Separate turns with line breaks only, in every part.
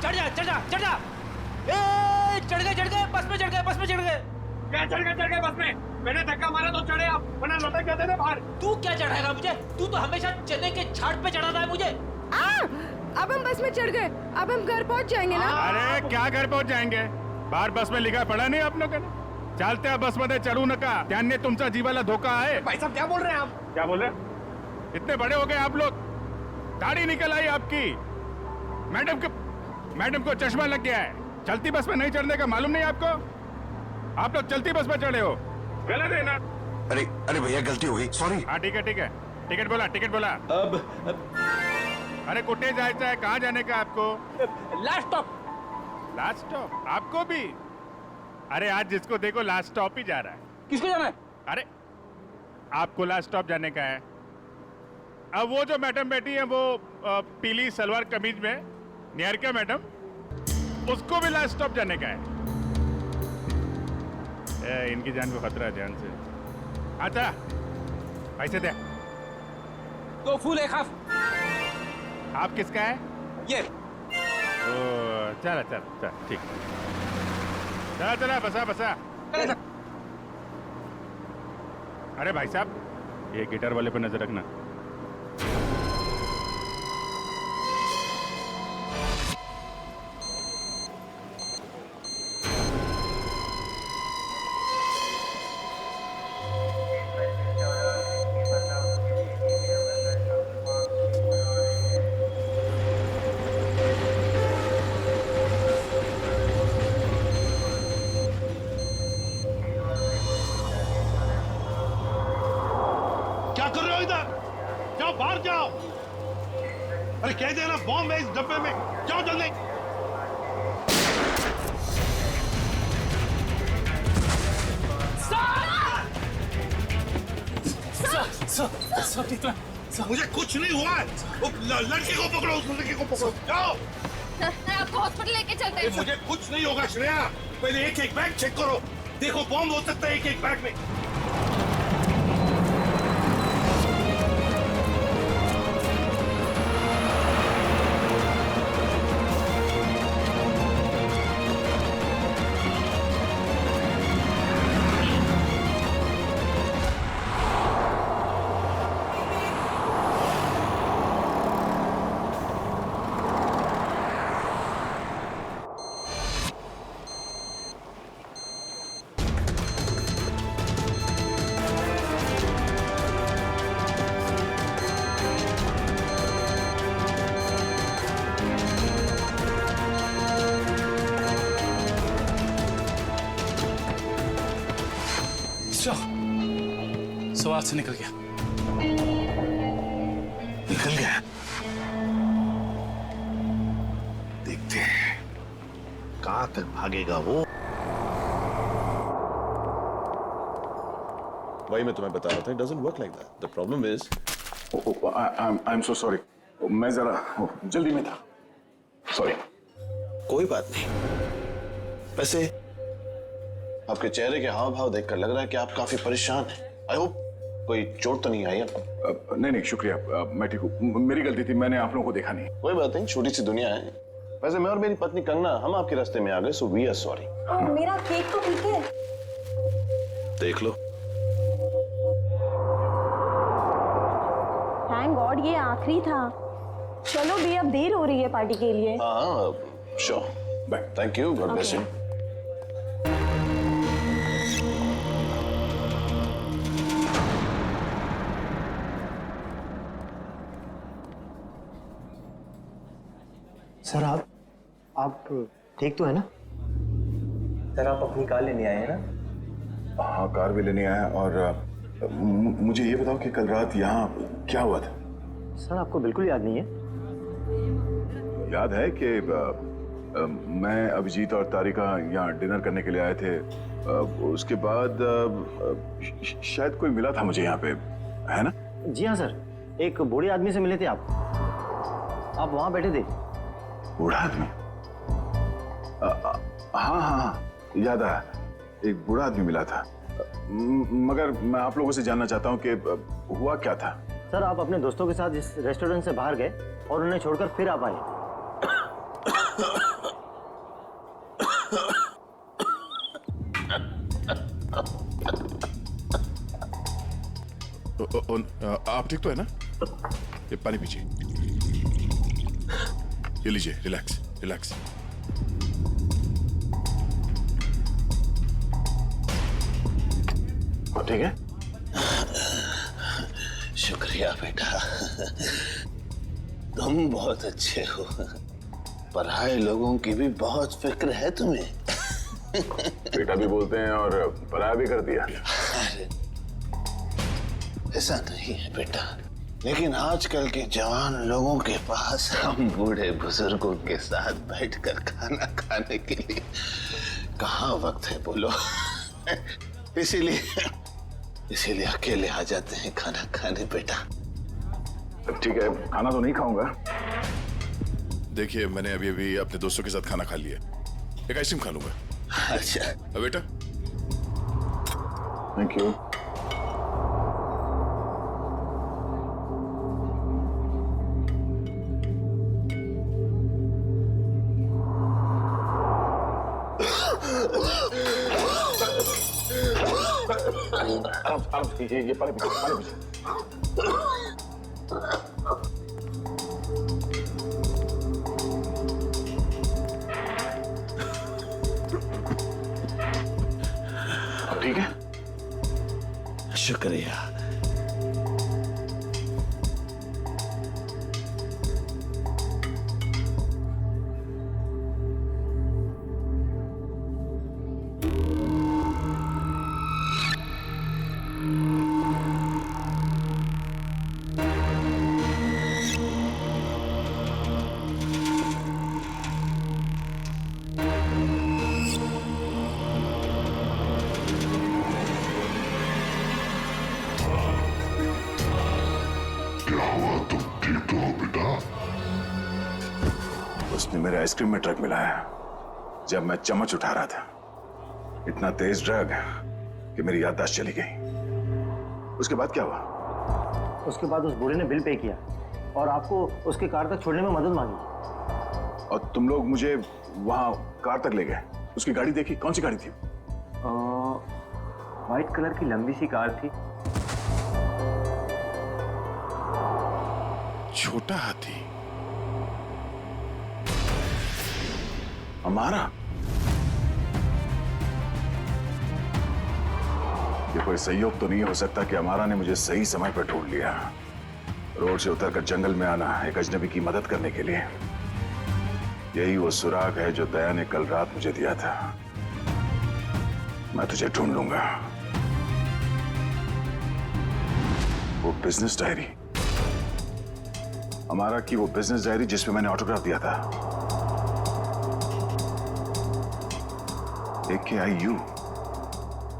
चढ़ जा चढ़ जा चढ़ जा। चढ़ गए बस में चढ़ गए।
क्या चढ़ गए बस में? मैंने धक्का मारा तो चढ़े आप, वरना लटक जाते थे बाहर।
तू क्या चढ़ाएगा मुझे? तू तो हमेशा चने के झाड़ पे चढ़ाता है मुझे।
अब हम बस में चढ़ गए, अब हम घर पहुंच जाएंगे ना।
अरे क्या घर पहुंच जाएंगे? बाहर बस में लिखा पड़ा नहीं आप लोगों ने? चालते बस मध्ये चढू नका, त्यांनी तुमचा जीवाला धोका है।
भाई साहब क्या बोल रहे हैं आप?
क्या बोल रहे? इतने बड़े हो गए आप लोग, दाढ़ी निकल आई आपकी। मैडम को चश्मा लग गया है। चलती बस में नहीं चढ़ने का मालूम नहीं आपको? आप लोग चलती बस में चढ़े हो, गलत है ना?
अरे भैया गलती हो गई, सॉरी।
हाँ ठीक है। टिकट बोला।
अब
अरे कुटे जायचं है, कहाँ जाने का आपको?
लास्ट
स्टॉप आपको भी? अरे आज जिसको देखो लास्ट स्टॉप ही जा रहा है।
किसको जाना है?
अरे आपको लास्ट स्टॉप जाने का है। अब वो जो मैडम बैठी है वो पीली सलवार कमीज में, निहारिका मैडम, उसको भी लास्ट स्टॉप जाने का है। इनकी जान को खतरा है, ध्यान से। अच्छा पैसे दे।
2 फूल 1 हाफ।
आप किसका है?
ये
चला ठीक। चला बसा। अरे भाई साहब, ये गिटार वाले पे नजर रखना।
बाहर जाओ। अरे कह देना बॉम्ब है इस डब्बे में, जाओ जल्दी।
सब ठीक है।
मुझे कुछ नहीं हुआ है। वो लड़की को पकड़ो, उस लड़की को पकड़ो, जाओ।
आपको हॉस्पिटल लेके चलते हैं।
मुझे कुछ नहीं होगा श्रेया, पहले एक बैग चेक करो। देखो बॉम्ब हो सकता है एक बैग में।
सवाल से निकल गया।
देखते हैं कहां तक भागेगा वो।
वही मैं तुम्हें बता रहा था, it doesn't work like that. The problem is,
I'm so sorry. मैं जरा जल्दी में था, सॉरी।
कोई बात नहीं। वैसे आपके चेहरे के हाव भाव देखकर लग रहा है कि आप काफी परेशान हैं। आई होप कोई चोट तो नहीं आई आपको?
नहीं शुक्रिया, मैं ठीक हूँ। मेरी गलती थी, मैंने आप लोगों को देखा नहीं।
कोई बात नहीं, छोटी सी दुनिया है। वैसे मैं और मेरी पत्नी कंगना, हम आपके रास्ते में आ गए, सो वी आर सॉरी।
मेरा केक तो ठीक है।
देख लो।
थैंक गॉड ये आखिरी था। चलो भी अब देर हो रही है पार्टी के लिए।
हाँ sure,
bye.
Thank you, God bless you.
Sir आप ठीक तो है ना? सर आप अपनी कार लेने आए हैं ना?
हाँ कार भी लेने आया। और मुझे ये बताओ कि कल रात यहाँ क्या हुआ था?
सर आपको बिल्कुल याद नहीं है?
याद है कि मैं, अभिजीत और तारिका यहाँ डिनर करने के लिए आए थे। उसके बाद शायद कोई मिला था मुझे यहाँ पे, है ना?
जी हाँ सर, एक बूढ़े आदमी से मिले थे आप वहाँ बैठे थे।
बूढ़ा आदमी? हाँ याद आया, एक बूढ़ा आदमी मिला था। मगर मैं आप लोगों से जानना चाहता हूँ कि हुआ क्या था?
सर आप अपने दोस्तों के साथ इस रेस्टोरेंट से बाहर गए और उन्हें छोड़कर फिर आप आए।
आप ठीक तो है ना? ये पानी पीजिए, ये लीजिए, रिलैक्स रिलैक्स। ठीक है?
शुक्रिया बेटा, तुम बहुत अच्छे हो। पराये लोगों की भी बहुत फिक्र है तुम्हें।
बेटा भी बोलते हैं और पराया भी कर दिया।
अरे ऐसा नहीं है बेटा, लेकिन आजकल के जवान लोगों के पास हम बूढ़े बुजुर्गों के साथ बैठकर खाना खाने के लिए कहाँ वक्त है बोलो। इसीलिए अकेले आ जाते हैं खाना खाने बेटा।
ठीक है, खाना तो नहीं खाऊंगा। देखिए, मैंने अभी अभी अपने दोस्तों के साथ खाना खा लिया, एक आइसक्रीम खा लूंगा।
अच्छा
बेटा, थैंक यू। ये पानी पीजिए। ठीक है,
शुक्रिया।
उसने मेरे आइसक्रीम में ड्रग मिलाया जब मैं चम्मच उठा रहा था। इतना तेज ड्रग कि मेरी याददाश्त चली गई। उसके बाद क्या हुआ?
उसके बाद उस बूढ़े ने बिल पे किया और आपको उसके कार तक छोड़ने में मदद मांगी।
और तुम लोग मुझे वहां कार तक ले गए। उसकी गाड़ी देखी? कौन सी गाड़ी थी?
व्हाइट कलर की लंबी सी कार थी।
छोटा हाथी हमारा? ये कोई संयोग तो नहीं हो सकता कि हमारा ने मुझे सही समय पर ढूंढ लिया। रोड से उतरकर जंगल में आना एक अजनबी की मदद करने के लिए। यही वो सुराग है जो दया ने कल रात मुझे दिया था। मैं तुझे ढूंढ लूंगा। वो बिजनेस डायरी, हमारा की वो बिजनेस डायरी जिसमें मैंने ऑटोग्राफ दिया था।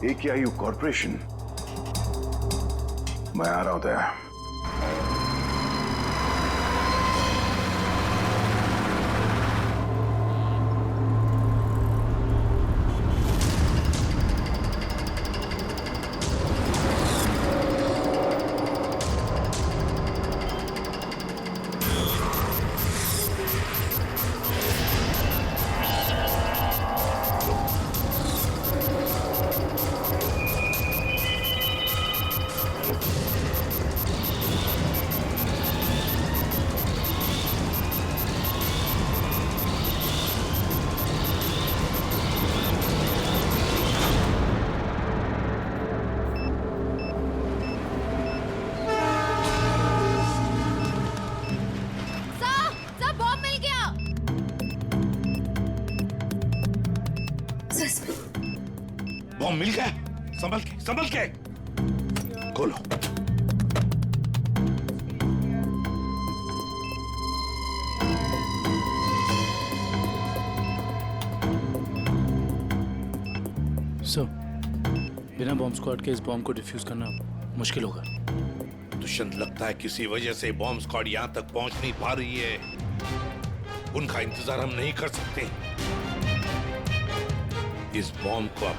AKIU corporation. मैं आ रहा हूं दया।
बॉम्ब मिल गया। संभल के खोलो।
सर, बिना बॉम्ब स्क्वाड के इस बॉम्ब को डिफ्यूज करना मुश्किल होगा।
दुष्यंत, लगता है किसी वजह से बॉम्ब स्क्वाड यहाँ तक पहुंच नहीं पा रही है। उनका इंतजार हम नहीं कर सकते। इस बॉम्ब को अब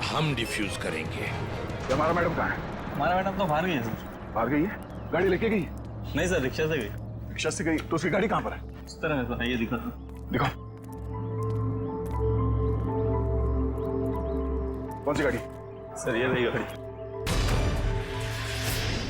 हम डिफ्यूज करेंगे।
हमारा मैडम कहाँ है?
हमारा मैडम तो बाहर गई है सर।
बाहर गई है? गाड़ी लेके गई?
नहीं सर, रिक्शा से गई।
रिक्शा से गई? तो उसकी गाड़ी कहाँ पर है?
इस तरह है सर, ये दिखाता।
दिखाओ। कौन सी गाड़ी?
सर ये रही गाड़ी।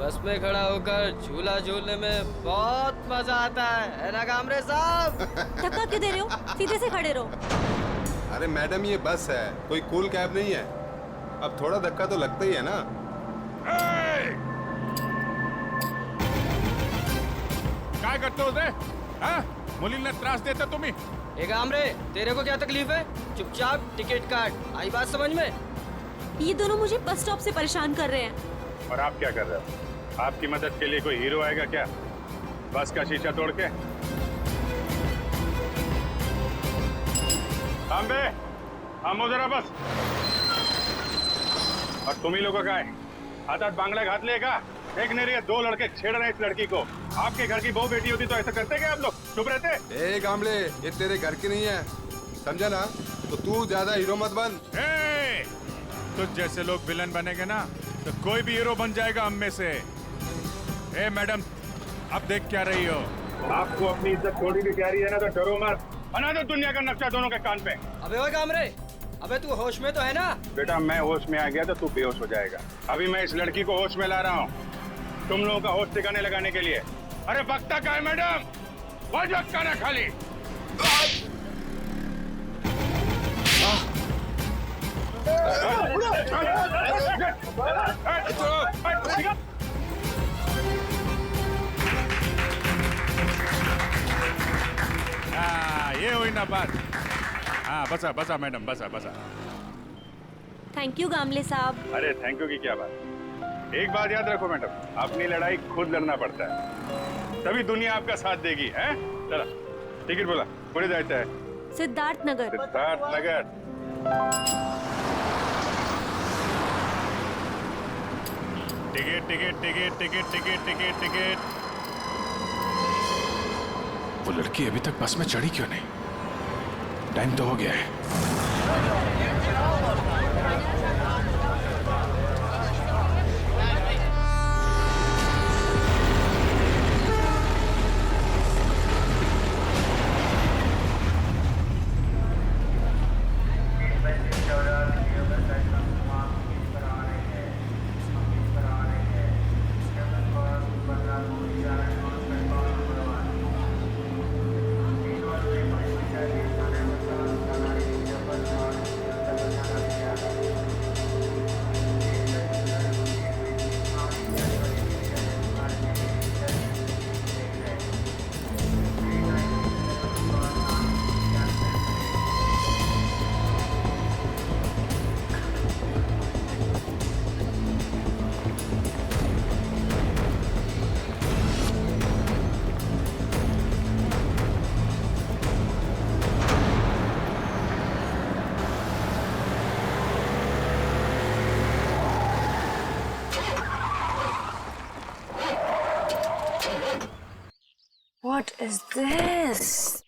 बस में खड़ा होकर झूला झूलने में बहुत मजा आता है ना कामरे साहब?
धक्का क्यों दे रहे हो? सीधे से खड़े रहो।
अरे मैडम ये बस है, कोई कूल कैब नहीं है। अब थोड़ा धक्का तो लगता ही है ना।
काय करते हो मुलींना त्रास देता तुम्ही?
ए कामरे, तेरे को क्या तकलीफ है? चुपचाप टिकट काट। आई बात समझ में?
ये दोनों मुझे बस स्टॉप से परेशान कर रहे हैं।
और आप क्या कर रहे हो? आपकी मदद के लिए कोई हीरो आएगा क्या? बस का शीशा तोड़ के? तांबे, थांबो जरा बस। और तुम ही लोगों का है? हाथात बांगड़ा घातले का? देख नहीं रही है, 2 लड़के छेड़ रहे हैं इस लड़की को। आपके घर की बहू बेटी होती तो ऐसा करते क्या आप लोग? चुप रहते?
ए कामले, ये तेरे घर की नहीं है, समझा ना? तो तू ज्यादा हीरो मत बन।
तो जैसे लोग विलन बनेंगे ना तो कोई भी हीरो बन जाएगा हम में से। ए मैडम, अब देख क्या रही हो? आपको अपनी इज्जत थोड़ी भी प्यारी है ना तो डरो मत। बना दो दुनिया का नक्शा दोनों के कान पे।
अबे ओए कामरे, अबे तू होश में तो है ना?
बेटा मैं होश में आ गया तो तू बेहोश हो जाएगा। अभी मैं इस लड़की को होश में ला रहा हूँ तुम लोगों का होश ठिकाने लगाने के लिए। अरे बकता का है मैडम? वो जगता ना खाली। ये हुई ना बात। हाँ बसा बसा मैडम, बसा बसा।
थैंक यू गामले साहब।
अरे थैंक यू की क्या बात। एक बात याद रखो मैडम, अपनी लड़ाई खुद लड़ना पड़ता है, तभी दुनिया आपका साथ देगी। है चला टिकट बोला, कुठे जायचं है?
Siddharth Nagar.
Siddharth Nagar. Ticket ticket ticket ticket ticket ticket ticket.
वो लड़की अभी तक बस में चढ़ी क्यों नहीं? टाइम तो हो गया है।
What is this?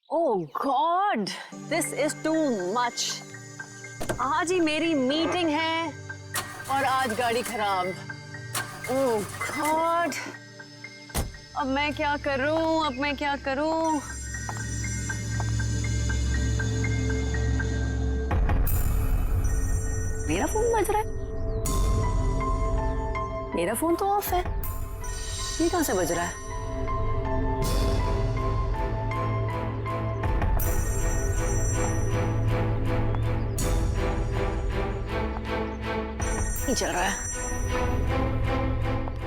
Oh God, this is too much. आज ही मेरी मीटिंग है और आज गाड़ी खराब। Oh God, अब मैं क्या करूं? अब मैं क्या करूं? मेरा फोन बज रहा है। मेरा फोन तो ऑफ है। ये कहां से बज रहा है? नहीं चल रहा है।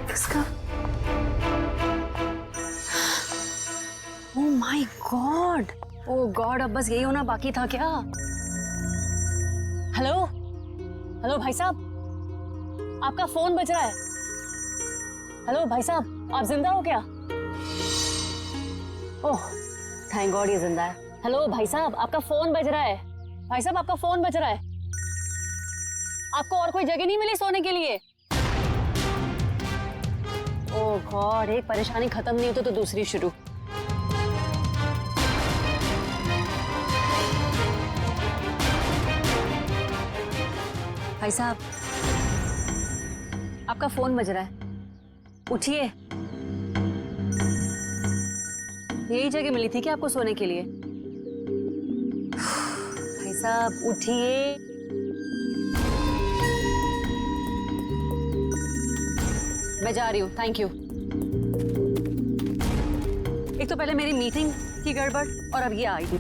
किसका? ओह माय गॉड! ओह गॉड, अब बस यही होना बाकी था क्या? हेलो हेलो भाई साहब, आपका फोन बज रहा है। हेलो भाई साहब, आप जिंदा हो क्या? ओह थैंक गॉड ये जिंदा है। हेलो भाई साहब, आपका फोन बज रहा है। भाई साहब आपका फोन बज रहा है। आपको और कोई जगह नहीं मिली सोने के लिए? ओह गॉड, एक परेशानी खत्म नहीं होती तो दूसरी शुरू। भाई साहब आपका फोन बज रहा है, उठिए। यही जगह मिली थी क्या आपको सोने के लिए? भाई साहब उठिए। मैं जा रही हूँ, थैंक यू। एक तो पहले मेरी मीटिंग की गड़बड़ और अब ये आई थी।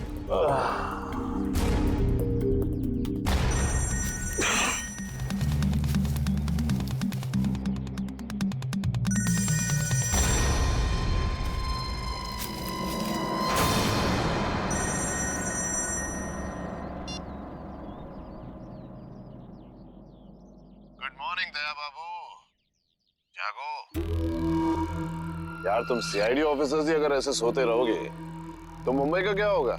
गुड मॉर्निंग दया बाबू, जागो। यार तुम सीआईडी ऑफिसर्स ही अगर ऐसे सोते रहोगे तो मुंबई का क्या होगा?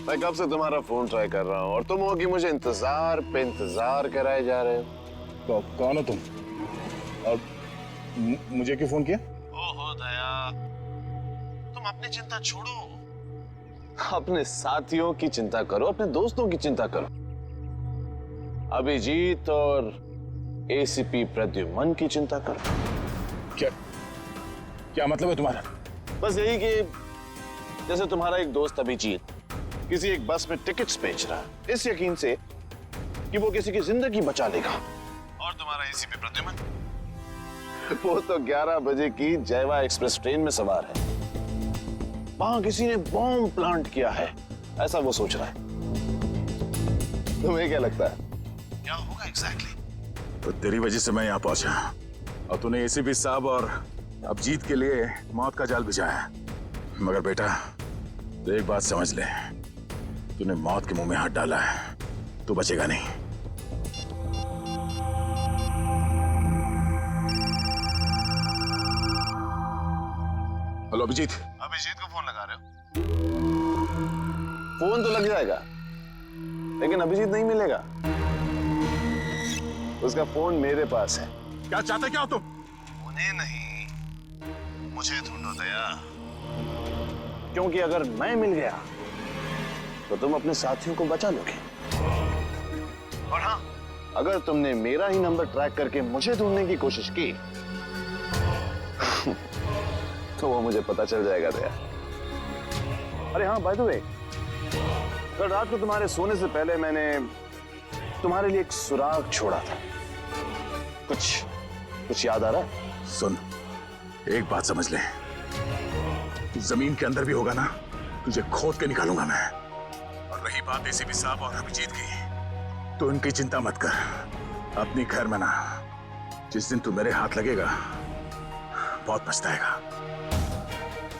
मैं कब से तुम्हारा फोन ट्राई कर रहा हूं और तुम हो कि मुझे इंतजार पे इंतजार कराए जा रहे हो।
तो कौन हो तुम और मुझे क्यों फोन किया?
ओहो दया, तुम अपनी चिंता छोड़ो, अपने साथियों की चिंता करो, अपने दोस्तों की चिंता करो। अभिजीत और एसीपी प्रद्युमन की चिंता करो।
क्या क्या मतलब है तुम्हारा?
बस यही कि जैसे तुम्हारा एक दोस्त अभिजीत किसी एक बस में टिकट्स बेच रहा है इस यकीन से कि वो किसी की जिंदगी बचा लेगा, और तुम्हारा एसीपी प्रद्युमन वो तो 11 बजे की जयवा एक्सप्रेस ट्रेन में सवार है, वहां किसी ने बॉम्ब प्लांट किया है ऐसा वो सोच रहा है। तुम्हें क्या लगता है क्या होगा एग्जैक्टली?
तो तेरी वजह से मैं यहाँ पहुंचा और तूने एसीपी साहब और अभिजीत के लिए मौत का जाल बिछाया। मगर बेटा तो एक बात समझ ले, तूने मौत के मुंह में हाथ डाला है, तू बचेगा नहीं। हेलो अभिजीत।
अभिजीत को फोन लगा रहे हो? फोन तो लग जाएगा लेकिन अभिजीत नहीं मिलेगा, उसका फोन मेरे पास है।
क्या चाहते क्या हो तुम?
उन्हें नहीं मुझे ढूंढो दया, क्योंकि अगर मैं मिल गया तो तुम अपने साथियों को बचा लोगे, और हाँ अगर तुमने मेरा ही नंबर ट्रैक करके मुझे ढूंढने की कोशिश की तो वो मुझे पता चल जाएगा दया। अरे हाँ बाय द वे, कल रात को तुम्हारे सोने से पहले मैंने तुम्हारे लिए एक सुराग छोड़ा था, कुछ याद आ रहा है?
सुन, एक बात समझ ले, तू जमीन के अंदर भी होगा ना, तुझे खोद के निकालूंगा मैं। और रही बात एसीपी साहब और अभिजीत की, तो उनकी चिंता मत कर। अपनी खैर में ना, जिस दिन तू मेरे हाथ लगेगा बहुत पछताएगा।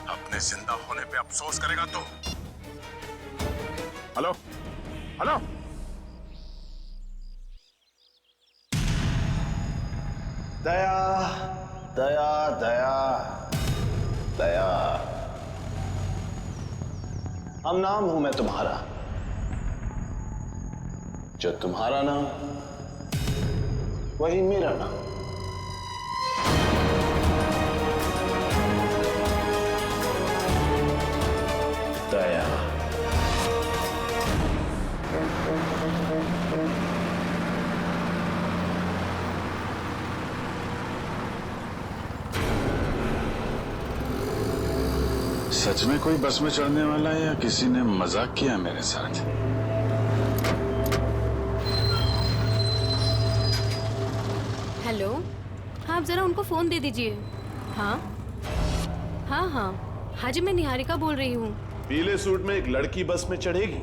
अपने जिंदा होने पे अफसोस करेगा तू। हेलो हेलो,
दया दया दया दया, हम नाम हूं मैं तुम्हारा, जो तुम्हारा नाम वही मेरा नाम। दया।
सच में कोई बस में चढ़ने वाला है या किसी ने मजाक किया मेरे साथ?
हेलो, हाँ आप जरा उनको फोन दे दीजिए। हाँ हाँ हाँ हाँ जी, मैं निहारिका बोल रही हूँ।
पीले सूट में एक लड़की बस में चढ़ेगी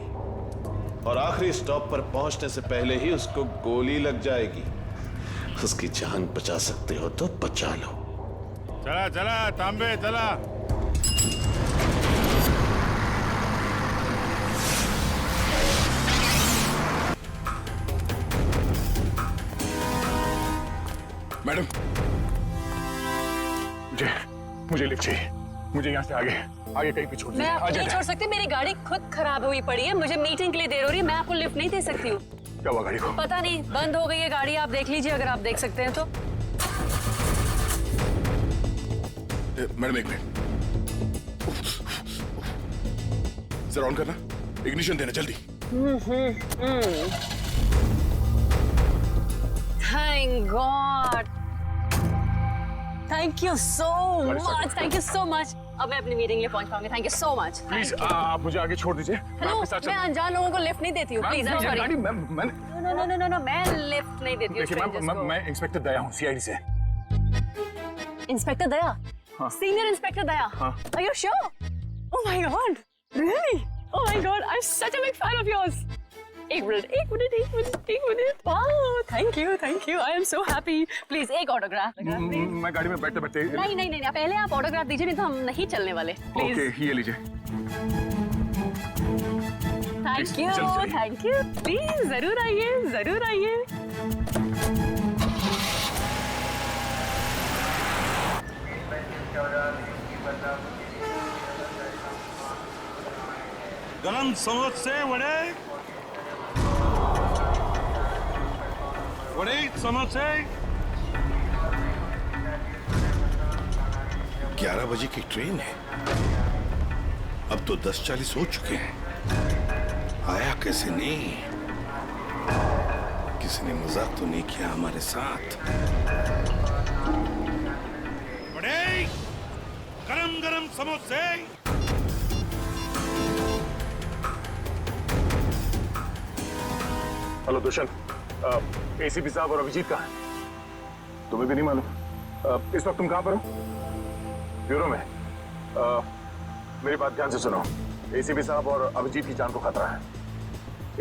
और आखिरी स्टॉप पर पहुंचने से पहले ही उसको गोली लग जाएगी। उसकी जान बचा सकते हो तो बचा लो।
चला चला तांबे चला।
मैडम, मुझे लिफ्ट चाहिए, मुझे यहाँ से आगे कहीं भी छोड़ दीजिए।
मैं आपको नहीं छोड़ सकती, मेरी गाड़ी खुद खराब हुई पड़ी है, मुझे मीटिंग के लिए देर हो रही है, मैं आपको लिफ्ट नहीं दे सकती हूँ।
क्या हुआ गाड़ी को?
पता नहीं, बंद हो गई है गाड़ी, आप देख लीजिए अगर आप देख सकते हैं तो।
मैडम एक मिनट, जरा ऑन करना, इग्निशन देना जल्दी।
Thank God. Thank you so much, thank you so much. अब मैं अपनी मीटिंग के लिए पहुंच पाऊंगी। Thank you so much.
Please आप मुझे आगे छोड़ दीजिए।
हेलो, मैं अनजान लोगों को लिफ्ट नहीं देती हूँ, please. I am sorry. No, मैं लिफ्ट नहीं देती हूँ स्ट्रेंजर्स को।
मैं इंस्पेक्टर दया हूँ, सीआईडी से।
Inspector Daya? Senior inspector Daya? Are you sure? Oh my God, really? Oh my God, I am such a big fan of yours. एक minute. Wow, thank you. I am so happy. Please एक autograph.
मैं गाड़ी में बैठते बैठते।
नहीं, पहले आप ऑटोग्राफ दीजिए, नहीं तो हम नहीं चलने वाले। प्लीज।
ओके, ये लीजिए।
Thank you. प्लीज जरूर आइए।
गरम समोसे वड़े समोसे।
11 बजे की ट्रेन है, अब तो 10:40 हो चुके हैं। आया कैसे नहीं? किसी ने मजाक तो नहीं किया हमारे साथ?
वड़े, गरम गरम समोसे।
हेलो दुष्यंत, एसीपी साहब और अभिजीत कहाँ हैं? तुम्हें भी नहीं मालूम? इस वक्त तुम कहाँ पर हो? ब्यूरो में। मेरी बात ध्यान से सुनो। एसीपी साहब और अभिजीत की जान को खतरा है।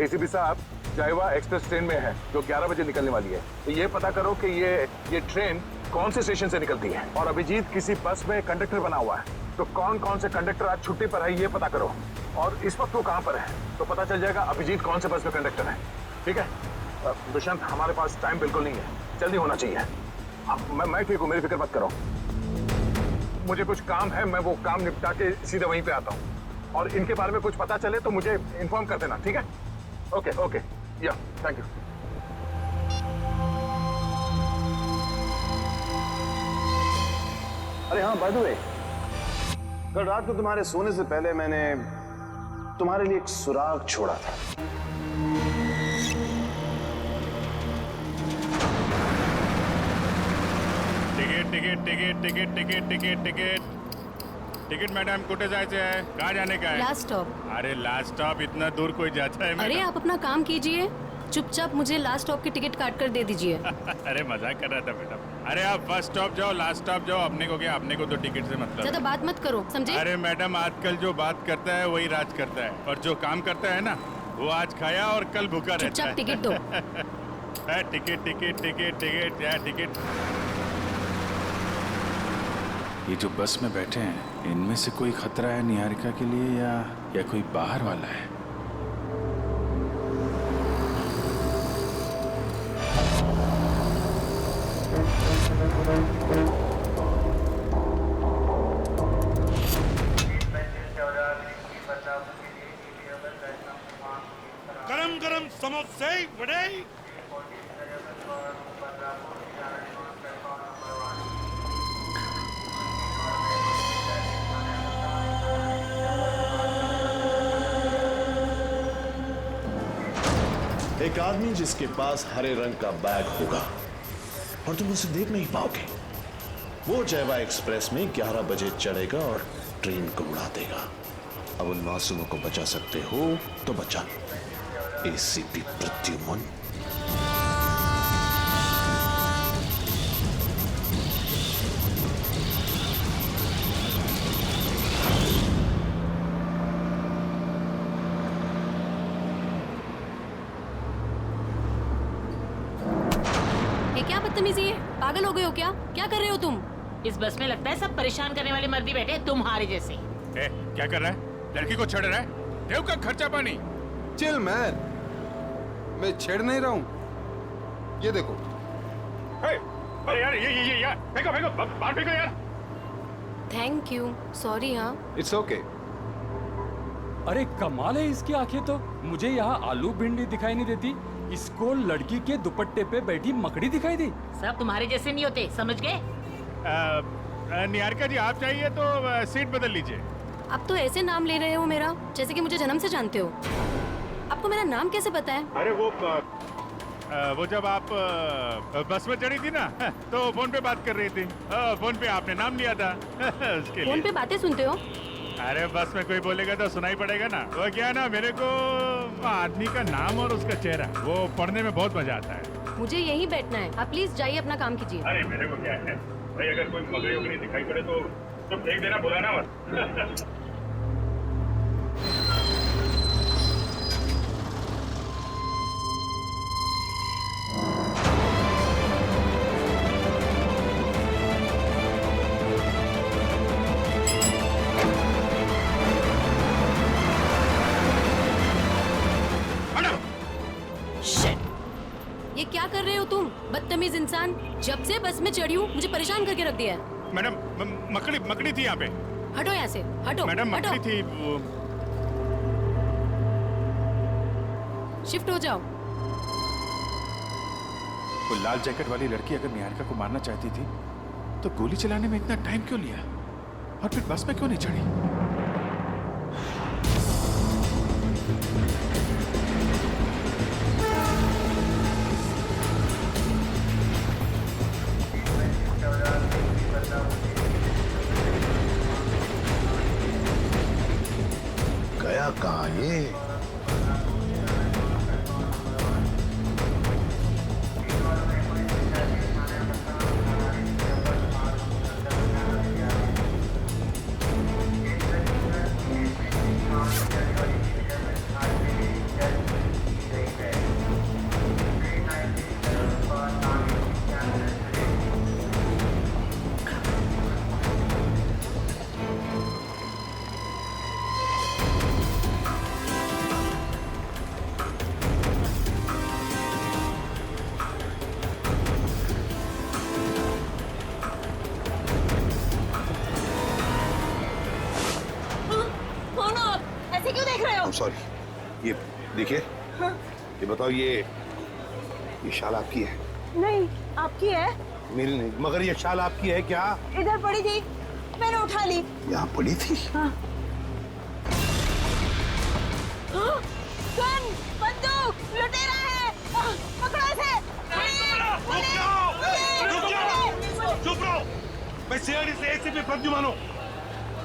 एसीपी साहब जायवा एक्सप्रेस ट्रेन में है जो 11 बजे निकलने वाली है। तो ये पता करो कि ये ट्रेन कौन से स्टेशन से निकलती है। और अभिजीत किसी बस में कंडक्टर बना हुआ है, तो कौन से कंडक्टर आज छुट्टी पर है ये पता करो। और इस वक्त वो कहाँ पर है तो पता चल जाएगा अभिजीत कौन से बस में कंडक्टर है। ठीक है दुष्यंत, हमारे पास टाइम बिल्कुल नहीं है, जल्दी होना चाहिए। मैं ठीक हूँ, मेरी फिक्र मत करो। मुझे कुछ काम है, मैं वो काम निपटा के सीधे वहीं पे आता हूँ। और इनके बारे में कुछ पता चले तो मुझे इन्फॉर्म कर देना, ठीक है? ओके, या थैंक यू।
अरे हाँ, बाय द वे, कल रात को तुम्हारे सोने से पहले मैंने तुम्हारे लिए एक सुराग छोड़ा था।
टिकट मैडम, कुठे जायचे आहे? कहाँ जाने का है?
Last stop.
अरे लास्ट स्टॉप इतना दूर कोई जाता है?
अरे आप अपना काम कीजिए, चुपचाप मुझे लास्ट स्टॉप की टिकट काट कर दे दीजिए।
अरे मजाक कर रहा था मैडम। अरे आप फर्स्ट स्टॉप जाओ, लास्ट स्टॉप जाओ, अपने को क्या, अपने को तो टिकट से मतलब।
ज्यादा बात मत करो, समझे?
अरे मैडम, आजकल जो बात करता है वही राज करता है, और जो काम करता है ना वो आज खाया और कल भूखा रहता है।
चुपचाप टिकट दो।
टिकट।
ये जो बस में बैठे हैं, इनमें से कोई खतरा है निहारिका के लिए या कोई बाहर वाला है?
गरम गरम समोसे वड़े।
एक आदमी जिसके पास हरे रंग का बैग होगा और तुम उसे देख नहीं पाओगे, वो जयवा एक्सप्रेस में 11 बजे चढ़ेगा और ट्रेन को उड़ा देगा। अब उन मासूमों को बचा सकते हो तो बचा लो। एसीपी प्रद्युमन।
क्या बदतमीजी है? पागल हो गए हो क्या? क्या कर रहे हो तुम?
इस बस में लगता है सब परेशान करने वाले मर्दी बैठे हैं तुम्हारे जैसे।
क्या कर रहा है? लड़की को छेड़ रहा है? देव का खर्चा पानी।
चिल मैन, मैं छेड़ नहीं रहा हूँ। ये देखो।
अरे यार, ये यार, फेंको बाहर फेंको यार।
Thank you, sorry. हाँ,
इट्स ओके।
अरे कमाल है इसकी आंखें तो। मुझे यहाँ आलू भिंडी दिखाई नहीं देती, इसको लड़की के दुपट्टे पे बैठी मकड़ी दिखाई दी।
सब तुम्हारे जैसे नहीं होते, समझ गए?
निहारिका जी, आप चाहिए तो सीट बदल लीजिए।
अब तो ऐसे नाम ले रहे हो मेरा, जैसे कि मुझे जन्म से जानते हो। आपको मेरा नाम कैसे पता है?
अरे वो वो जब आप बस में चढ़ी थी ना तो फोन पे बात कर रही थी। फोन पे आपने नाम लिया था उसके
फोन
लिए।
पे बातें सुनते हो?
अरे बस में कोई बोलेगा तो सुनाई पड़ेगा ना। वो क्या ना, मेरे को आदमी का नाम और उसका चेहरा वो पढ़ने में बहुत मजा आता है।
मुझे यहीं बैठना है, आप प्लीज जाइए अपना काम कीजिए।
अरे मेरे को क्या है भाई, अगर कोई मगरी उगरी दिखाई पड़े तो फेंक देना, बुलाना मत।
ये क्या कर रहे हो तुम, बदतमीज इंसान? जब से बस में चढ़ी हूँ मुझे परेशान करके रख दिया है।
मैडम मकड़ी थी यहाँ पे।
हटो यहाँ से, हटो।
मैडम
हटो।
मकड़ी थी वो।
शिफ्ट हो जाओ।
वो लाल जैकेट वाली लड़की अगर निहारिका को मारना चाहती थी तो गोली चलाने में इतना टाइम क्यों लिया, और फिर बस में क्यों नहीं चढ़ी?
गया कहाँ ये?
सॉरी, ये देखिए। ये बताओ, ये शाल आपकी है?
नहीं, आपकी है।
मेरी नहीं, मगर ये शाल आपकी है क्या?
इधर पड़ी थी, मैंने उठा ली।
यहाँ पड़ी थी?
हाँ। गन, बंदूक, लुटेरा है। पकड़ो इसे।
चुप रहो। मैं सीआईडी से एसीपी प्रद्युमन हूँ।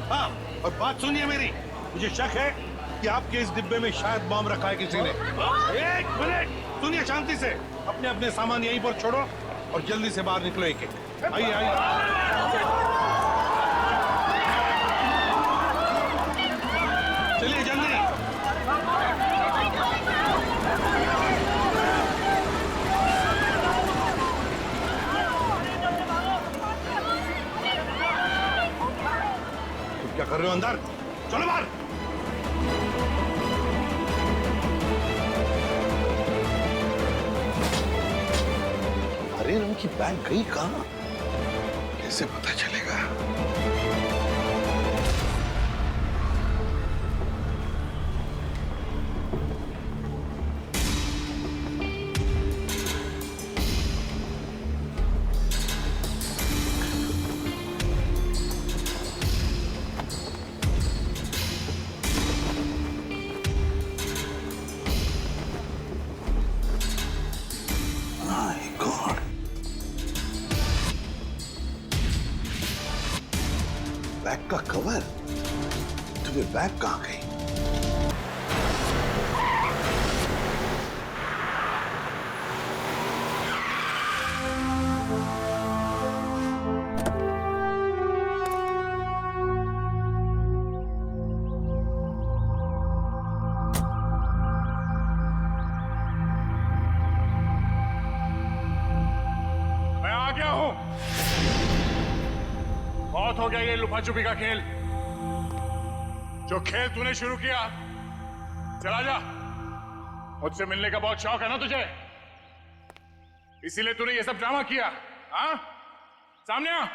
हाँ, और बात सुनिए मेरी। मुझे शक है कि आपके इस डिब्बे में शायद बम रखा है किसी ने। एक मिनट सुनिए शांति से। अपने अपने सामान यहीं पर छोड़ो और जल्दी से बाहर निकलो। एक एक आइए आइए। चलिए जल्दी। तुम क्या कर रहे हो अंदर? चलो बाहर। हरे रंग की बैग गई कहाँ? कैसे पता चलेगा? बैग का कवर? तुम्हें बैग कहाँ गई?
मैं आ गया हूं। बहुत हो गया ये लुका छुपी का खेल। जो खेल तूने शुरू किया, चला जा। मुझसे मिलने का बहुत शौक है ना तुझे, इसीलिए तूने ये सब ड्रामा किया। हाँ, सामने आ।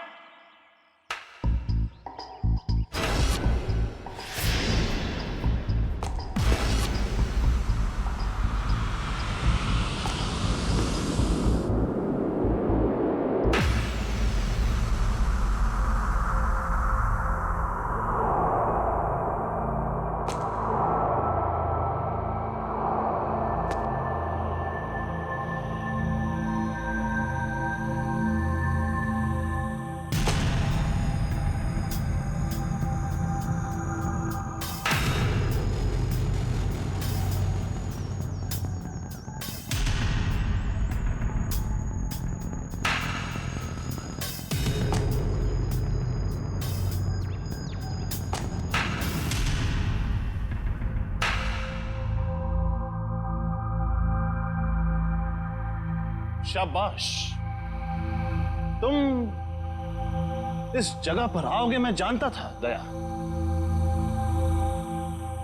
शाबाश। तुम इस जगह पर आओगे मैं जानता था दया।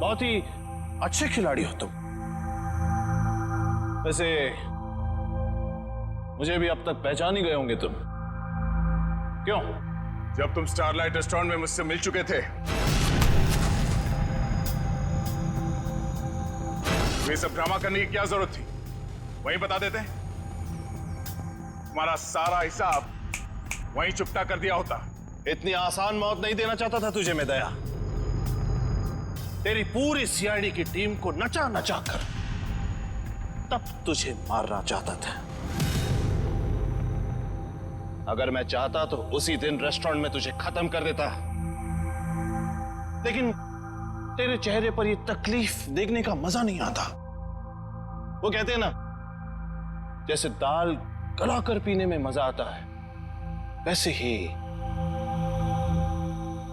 बहुत ही अच्छे खिलाड़ी हो तुम। वैसे मुझे भी अब तक पहचान ही गए होंगे तुम। क्यों?
जब तुम स्टारलाइट रेस्टोरेंट में मुझसे मिल चुके थे, ये सब ड्रामा करने की क्या जरूरत थी? वहीं बता देते। तुम्हारा सारा हिसाब वहीं चुपता कर दिया होता।
इतनी आसान मौत नहीं देना चाहता था तुझे मैं दया। तेरी पूरी सीआईडी की टीम को नचा नचा कर तब तुझे मारना चाहता था। अगर मैं चाहता तो उसी दिन रेस्टोरेंट में तुझे खत्म कर देता, लेकिन तेरे चेहरे पर यह तकलीफ देखने का मजा नहीं आता। वो कहते हैं ना, जैसे दाल गलाकर पीने में मजा आता है, वैसे ही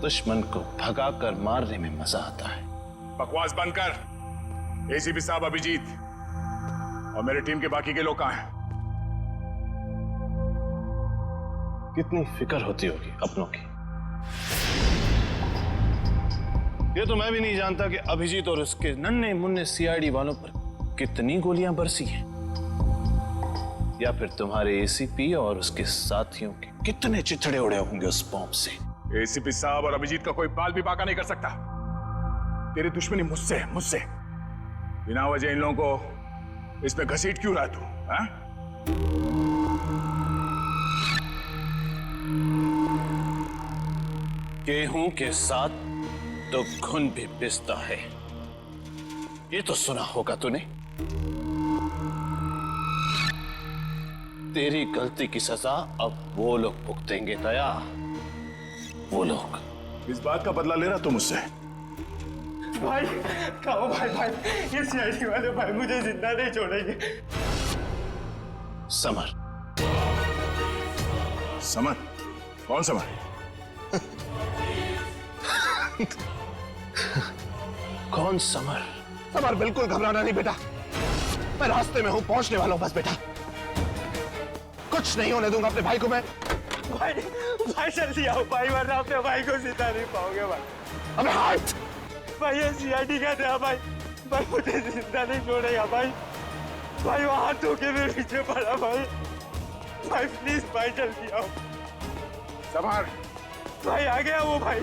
दुश्मन को भगाकर मारने में मजा आता है।
बकवास बंद कर। एसीपी साहब अभिजीत और मेरी टीम के बाकी के लोग कहां हैं?
कितनी फिक्र होती होगी अपनों की। ये तो मैं भी नहीं जानता कि अभिजीत और उसके नन्हे मुन्ने सीआईडी वालों पर कितनी गोलियां बरसी हैं, या फिर तुम्हारे एसीपी और उसके साथियों के कितने चिथड़े उड़े होंगे उस बॉम्ब से।
एसीपी साहब और अभिजीत का कोई बाल भी बाका नहीं कर सकता। तेरी दुश्मनी मुझसे मुझसे बिना वजह इन लोगों को इसमें घसीट क्यों रहा तू? हाँ?
गेहूं के साथ तो घुन भी पिसता है, ये तो सुना होगा तूने। तेरी गलती की सजा अब वो लोग भुगतेंगे दया, वो लोग।
इस बात का बदला ले रहा तू मुझसे?
भाई कहो भाई, ये सीआईडी वाले भाई मुझे जिंदा नहीं छोड़ेंगे।
समर।
समर? कौन समर?
कौन समर? समर, बिल्कुल घबराना नहीं बेटा, मैं रास्ते में हूं, पहुंचने वाला हूं बस बेटा। कुछ नहीं होने दूंगा अपने भाई को मैं।
भाई जल्दी आओ भाई, वरना अपने भाई को जिंदा नहीं पाओगे भाई।
अबे हाथ!
भाई ये सीआईडी का था भाई, मुझे जिंदा नहीं छोड़ेगा भाई। भाई वो हाथ धो के मेरे पीछे पड़ा भाई। प्लीज भाई जल्दी आओ।
समर!
भाई आ गया वो भाई।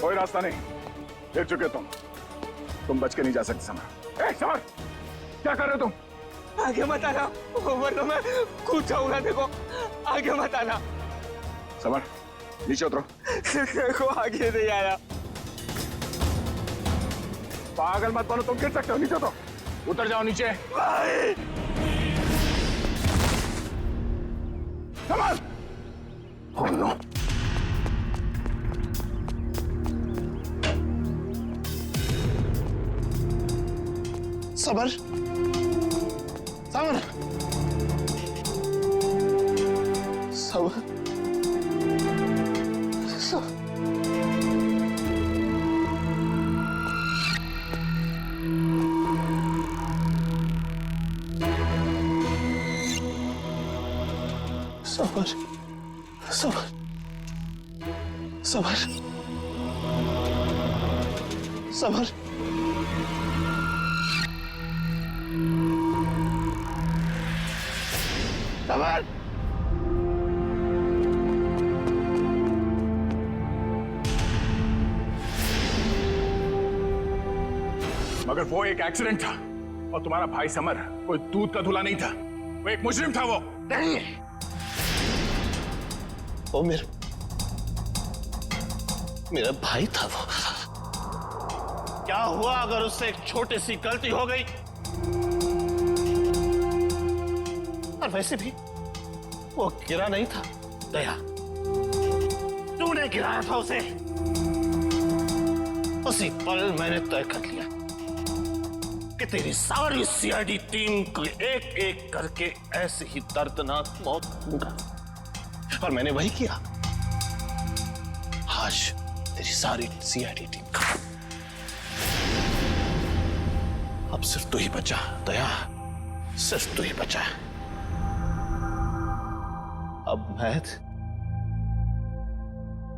कोई रास्ता नहीं, गिर चुके तुम बच के नहीं जा सकते समर। समर, क्या कर रहे हो तुम?
आगे मत आना, वरना मैं कूद जाऊंगा। देखो आगे मत आना।
समर, नीचे उतरो।
देखो आगे नहीं आया।
पागल मत बनो, तुम गिर सकते हो। नीचे उतरो, उतर जाओ नीचे।
भाई
summer! Oh no!
Summer! Summer! Summer! Summer! Summer! Summer! Summer! Summer!
मगर वो एक एक्सीडेंट था और तुम्हारा भाई समर कोई दूध का धुला नहीं था, वो एक मुजरिम था। वो
नहीं, वो मेरा भाई था। वो क्या हुआ अगर उससे एक छोटी सी गलती हो गई? और वैसे भी वो गिरा नहीं था दया, तूने गिराया था उसे। उसी पल मैंने तय कर लिया कि तेरी सारी सीआईडी टीम को एक एक करके ऐसे ही दर्दनाक मौत दूंगा, और मैंने वही किया। आज तेरी सारी सीआईडी टीम खत्म। अब सिर्फ तू ही बचा दया। सिर्फ तू ही बचा है। अब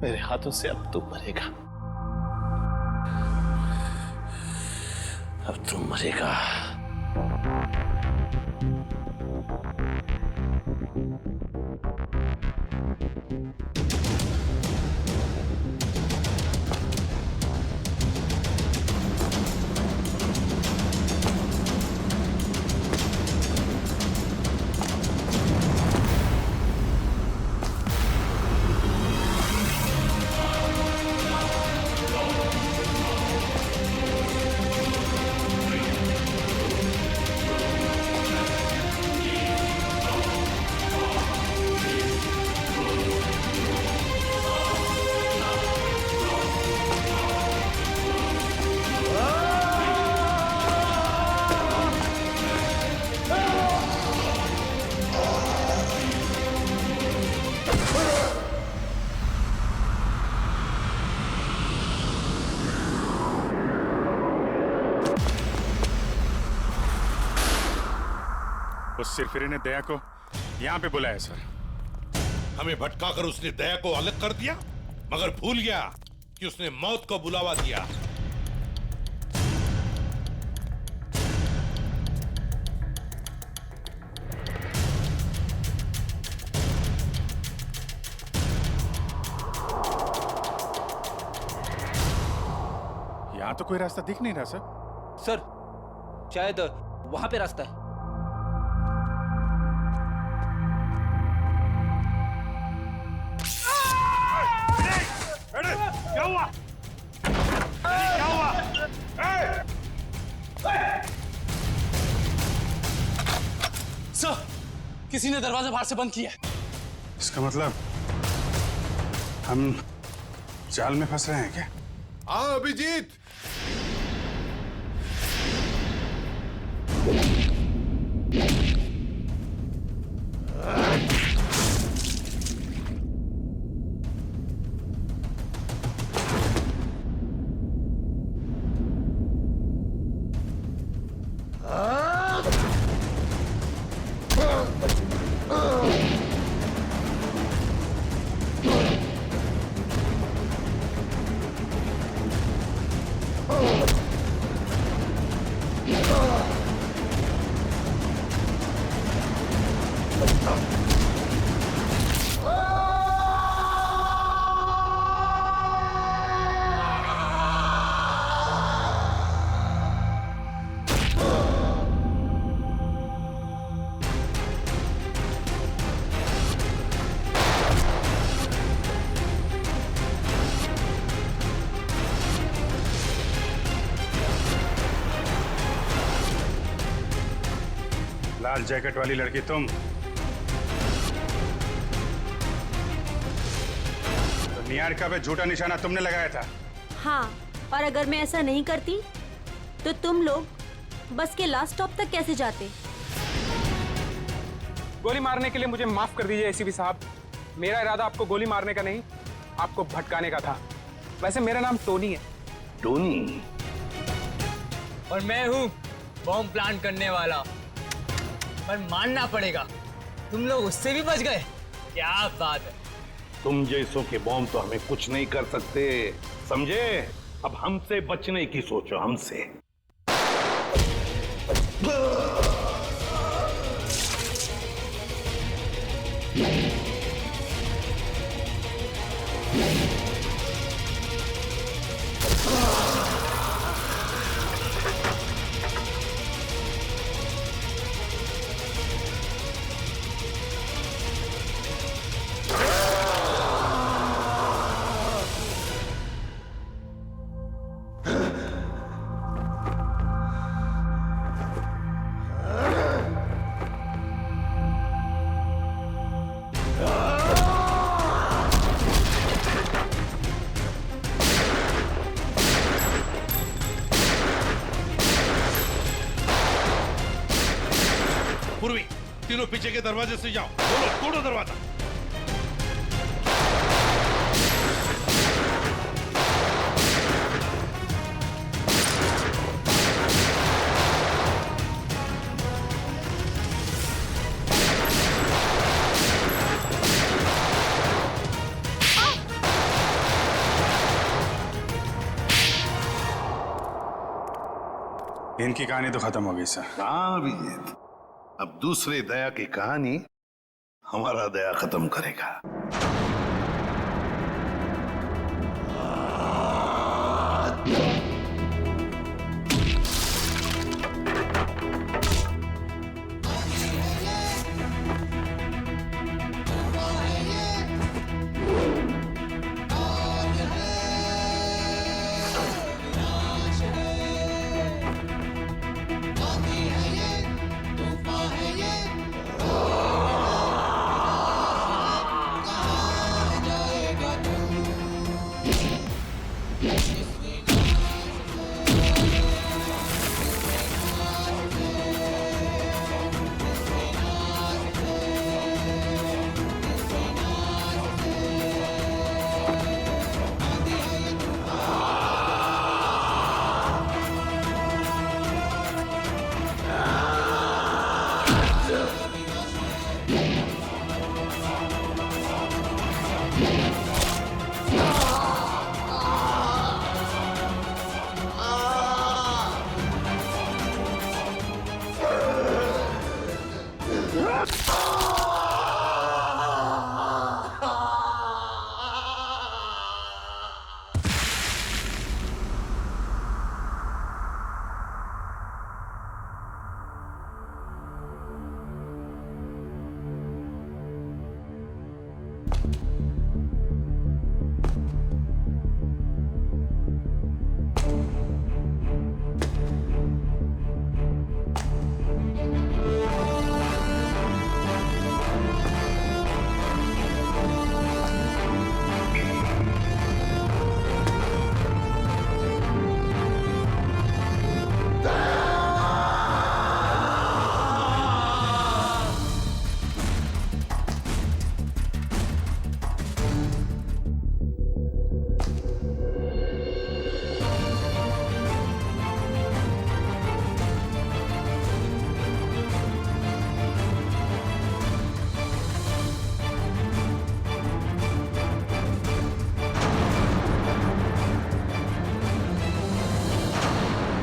मेरे हाथों से अब तू मरेगा, अब तू मरेगा।
उस सिरफिरे ने दया को यहाँ पे बुलाया सर।
हमें भटकाकर उसने दया को अलग कर दिया, मगर भूल गया कि उसने मौत को बुलावा दिया।
यहाँ तो कोई रास्ता दिख नहीं रहा सर।
सर शायद वहां पे रास्ता है।
क्या हुआ? क्या हुआ?
सर किसी ने दरवाजा बाहर से बंद किया है।
इसका मतलब हम जाल में फंस रहे हैं क्या?
हाँ अभिजीत,
लाल जैकेट वाली लड़की तुम? तो निहारिका पे झूठा निशाना तुमने लगाया था?
हाँ, और अगर मैं ऐसा नहीं करती तो तुम लोग बस के लास्ट स्टॉप तक कैसे जाते?
गोली मारने के लिए मुझे माफ कर दीजिए एसीपी साहब। मेरा इरादा आपको गोली मारने का नहीं, आपको भटकाने का था। वैसे मेरा नाम टोनी है।
टोनी?
और मैं हूँ बॉम्ब प्लांट करने वाला। पर मानना पड़ेगा तुम लोग उससे भी बच गए। क्या बात है।
तुम जैसों के बॉम्ब तो हमें कुछ नहीं कर सकते, समझे? अब हमसे बचने की सोचो, हमसे। पूर्वी, तीनों पीछे के दरवाजे से जाओ। बोलो, तोड़ो दरवाजा। इनकी कहानी तो खत्म हो गई सर।
हाँ अभिजीत, अब दूसरे दया की कहानी हमारा दया खत्म करेगा। Yeah.